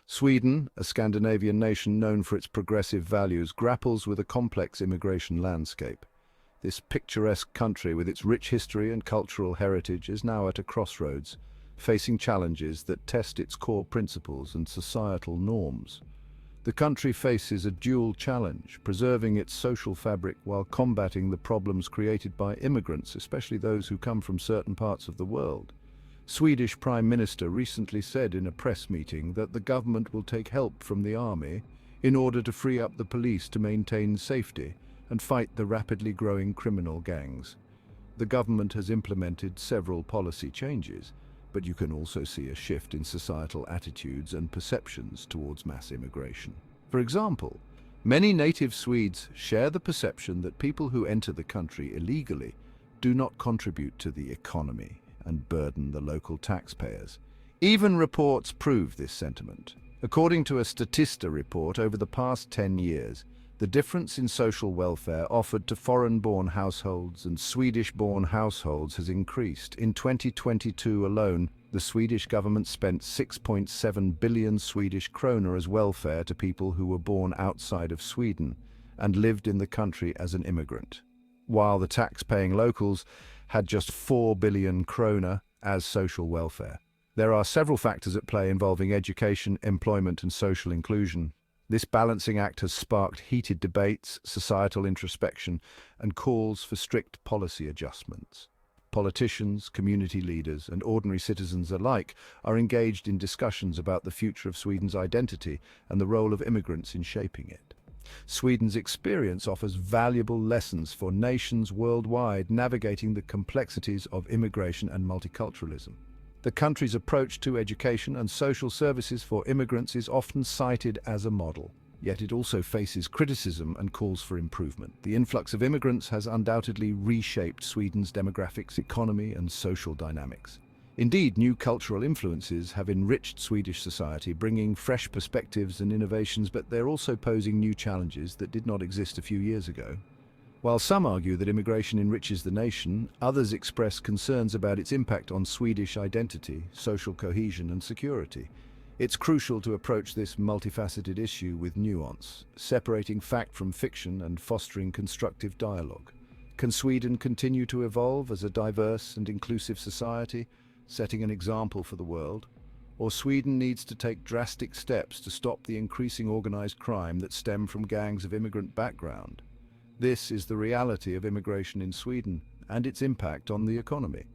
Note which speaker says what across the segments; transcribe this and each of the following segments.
Speaker 1: Sweden, a Scandinavian nation known for its progressive values, grapples with a complex immigration landscape. This picturesque country, with its rich history and cultural heritage, is now at a crossroads, facing challenges that test its core principles and societal norms. The country faces a dual challenge, preserving its social fabric while combating the problems created by immigrants, especially those who come from certain parts of the world. Swedish Prime Minister recently said in a press meeting that the government will take help from the army in order to free up the police to maintain safety and fight the rapidly growing criminal gangs. The government has implemented several policy changes, but you can also see a shift in societal attitudes and perceptions towards mass immigration. For example, many native Swedes share the perception that people who enter the country illegally do not contribute to the economy and burden the local taxpayers. Even reports prove this sentiment. According to a Statista report, over the past 10 years, the difference in social welfare offered to foreign-born households and Swedish-born households has increased. In 2022 alone, the Swedish government spent 6.7 billion Swedish kronor as welfare to people who were born outside of Sweden and lived in the country as an immigrant, while the tax-paying locals had just 4 billion kronor as social welfare. There are several factors at play involving education, employment, and social inclusion. This balancing act has sparked heated debates, societal introspection, and calls for strict policy adjustments. Politicians, community leaders, and ordinary citizens alike are engaged in discussions about the future of Sweden's identity and the role of immigrants in shaping it. Sweden's experience offers valuable lessons for nations worldwide navigating the complexities of immigration and multiculturalism. The country's approach to education and social services for immigrants is often cited as a model, yet it also faces criticism and calls for improvement. The influx of immigrants has undoubtedly reshaped Sweden's demographics, economy, and social dynamics. Indeed, new cultural influences have enriched Swedish society, bringing fresh perspectives and innovations, but they're also posing new challenges that did not exist a few years ago. While some argue that immigration enriches the nation, others express concerns about its impact on Swedish identity, social cohesion, and security. It's crucial to approach this multifaceted issue with nuance, separating fact from fiction and fostering constructive dialogue. Can Sweden continue to evolve as a diverse and inclusive society, setting an example for the world? Or Sweden needs to take drastic steps to stop the increasing organized crime that stem from gangs of immigrant background? This is the reality of immigration in Sweden and its impact on the economy.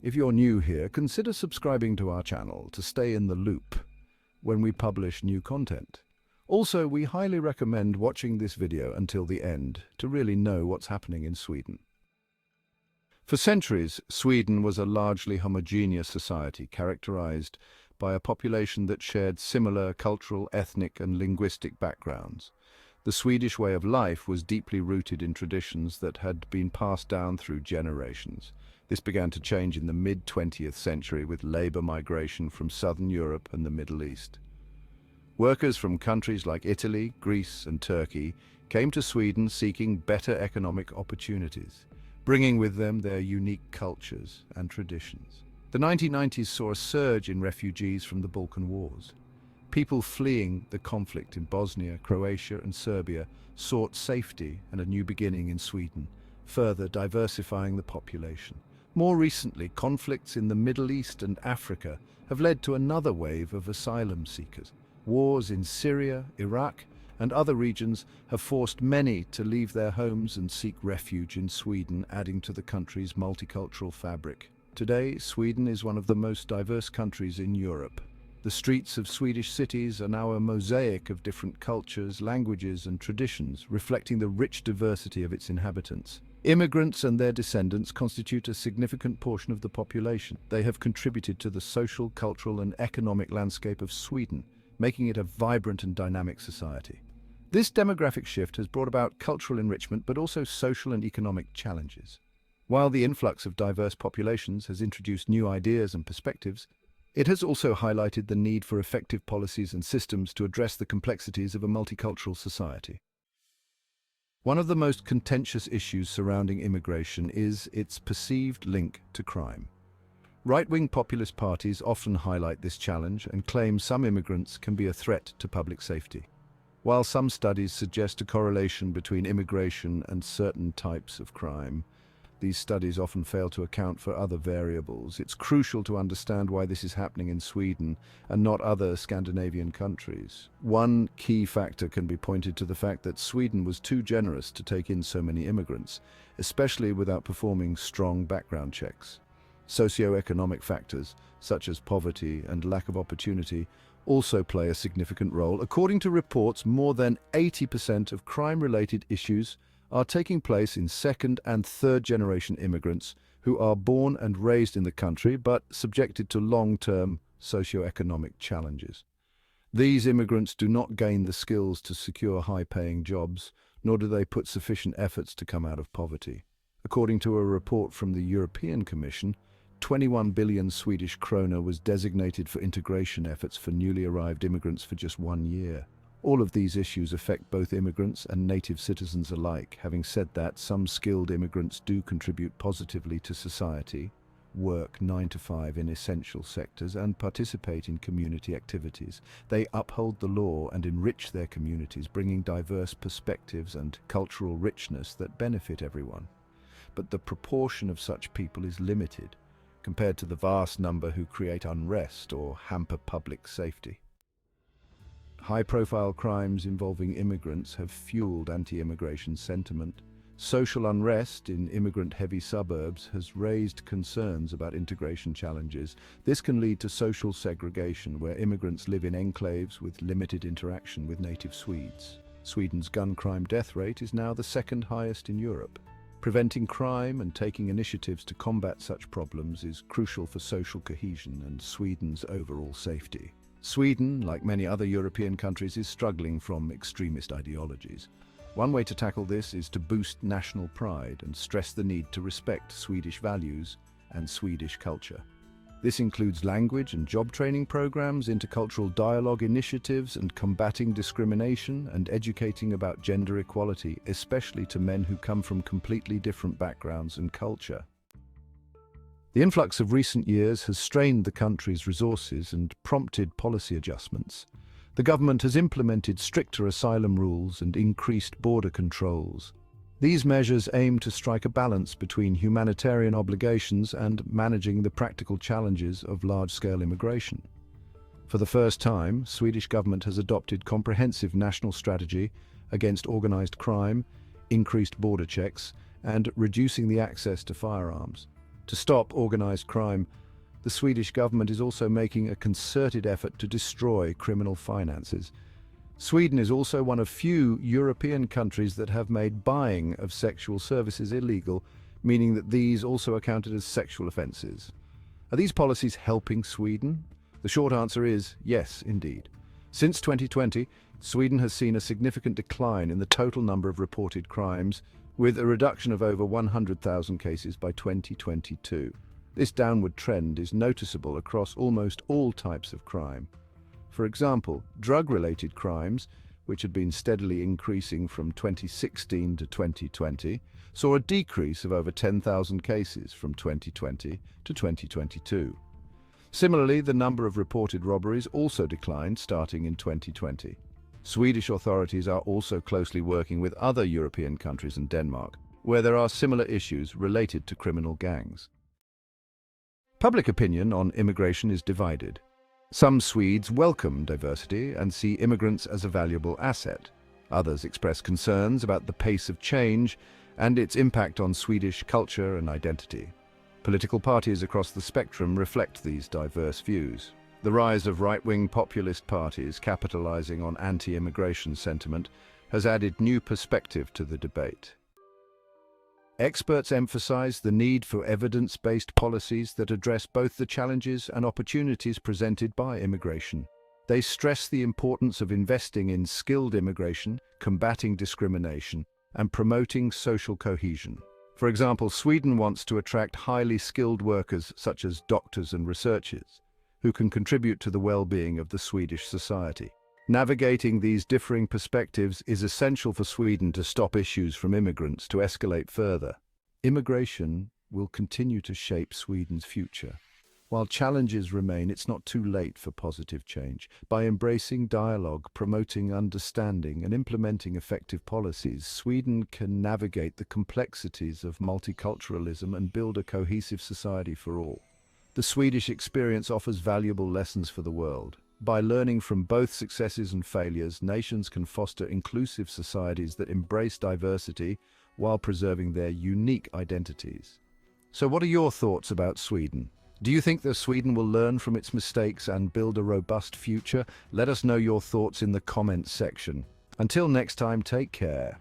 Speaker 1: If you're new here, consider subscribing to our channel to stay in the loop when we publish new content. Also, we highly recommend watching this video until the end to really know what's happening in Sweden. For centuries, Sweden was a largely homogeneous society characterized by a population that shared similar cultural, ethnic, and linguistic backgrounds. The Swedish way of life was deeply rooted in traditions that had been passed down through generations. This began to change in the mid-20th century with labor migration from southern Europe and the Middle East. Workers from countries like Italy, Greece, and Turkey came to Sweden seeking better economic opportunities, bringing with them their unique cultures and traditions. The 1990s saw a surge in refugees from the Balkan Wars. People fleeing the conflict in Bosnia, Croatia, and Serbia sought safety and a new beginning in Sweden, further diversifying the population. More recently, conflicts in the Middle East and Africa have led to another wave of asylum seekers. Wars in Syria, Iraq, and other regions have forced many to leave their homes and seek refuge in Sweden, adding to the country's multicultural fabric. Today, Sweden is one of the most diverse countries in Europe. The streets of Swedish cities are now a mosaic of different cultures, languages, and traditions, reflecting the rich diversity of its inhabitants. Immigrants and their descendants constitute a significant portion of the population. They have contributed to the social, cultural, and economic landscape of Sweden, making it a vibrant and dynamic society. This demographic shift has brought about cultural enrichment, but also social and economic challenges. While the influx of diverse populations has introduced new ideas and perspectives, it has also highlighted the need for effective policies and systems to address the complexities of a multicultural society. One of the most contentious issues surrounding immigration is its perceived link to crime. Right-wing populist parties often highlight this challenge and claim some immigrants can be a threat to public safety. While some studies suggest a correlation between immigration and certain types of crime, these studies often fail to account for other variables. It's crucial to understand why this is happening in Sweden and not other Scandinavian countries. One key factor can be pointed to the fact that Sweden was too generous to take in so many immigrants, especially without performing strong background checks. Socioeconomic factors, such as poverty and lack of opportunity, also play a significant role. According to reports, more than 80% of crime-related issues are taking place in second- and third-generation immigrants who are born and raised in the country but subjected to long-term socioeconomic challenges. These immigrants do not gain the skills to secure high-paying jobs, nor do they put sufficient efforts to come out of poverty. According to a report from the European Commission, 21 billion Swedish krona was designated for integration efforts for newly arrived immigrants for just 1 year. All of these issues affect both immigrants and native citizens alike. Having said that, some skilled immigrants do contribute positively to society, work 9 to 5 in essential sectors, and participate in community activities. They uphold the law and enrich their communities, bringing diverse perspectives and cultural richness that benefit everyone. But the proportion of such people is limited compared to the vast number who create unrest or hamper public safety. High-profile crimes involving immigrants have fueled anti-immigration sentiment. Social unrest in immigrant-heavy suburbs has raised concerns about integration challenges. This can lead to social segregation, where immigrants live in enclaves with limited interaction with native Swedes. Sweden's gun crime death rate is now the second highest in Europe. Preventing crime and taking initiatives to combat such problems is crucial for social cohesion and Sweden's overall safety. Sweden, like many other European countries, is struggling from extremist ideologies. One way to tackle this is to boost national pride and stress the need to respect Swedish values and Swedish culture. This includes language and job training programs, intercultural dialogue initiatives, and combating discrimination and educating about gender equality, especially to men who come from completely different backgrounds and culture. The influx of recent years has strained the country's resources and prompted policy adjustments. The government has implemented stricter asylum rules and increased border controls. These measures aim to strike a balance between humanitarian obligations and managing the practical challenges of large-scale immigration. For the first time, Swedish government has adopted comprehensive national strategy against organized crime, increased border checks, and reducing the access to firearms. To stop organized crime, the Swedish government is also making a concerted effort to destroy criminal finances. Sweden is also one of few European countries that have made buying of sexual services illegal, meaning that these also are counted as sexual offences. Are these policies helping Sweden? The short answer is yes, indeed. Since 2020, Sweden has seen a significant decline in the total number of reported crimes, with a reduction of over 100,000 cases by 2022. This downward trend is noticeable across almost all types of crime. For example, drug-related crimes, which had been steadily increasing from 2016 to 2020, saw a decrease of over 10,000 cases from 2020 to 2022. Similarly, the number of reported robberies also declined starting in 2020. Swedish authorities are also closely working with other European countries and Denmark, where there are similar issues related to criminal gangs. Public opinion on immigration is divided. Some Swedes welcome diversity and see immigrants as a valuable asset. Others express concerns about the pace of change and its impact on Swedish culture and identity. Political parties across the spectrum reflect these diverse views. The rise of right-wing populist parties capitalizing on anti-immigration sentiment has added new perspective to the debate. Experts emphasize the need for evidence-based policies that address both the challenges and opportunities presented by immigration. They stress the importance of investing in skilled immigration, combating discrimination, and promoting social cohesion. For example, Sweden wants to attract highly skilled workers such as doctors and researchers, who can contribute to the well-being of the Swedish society. Navigating these differing perspectives is essential for Sweden to stop issues from immigrants to escalate further. Immigration will continue to shape Sweden's future. While challenges remain, it's not too late for positive change. By embracing dialogue, promoting understanding, and implementing effective policies, Sweden can navigate the complexities of multiculturalism and build a cohesive society for all. The Swedish experience offers valuable lessons for the world. By learning from both successes and failures, nations can foster inclusive societies that embrace diversity while preserving their unique identities. So what are your thoughts about Sweden? Do you think that Sweden will learn from its mistakes and build a robust future? Let us know your thoughts in the comments section. Until next time, take care.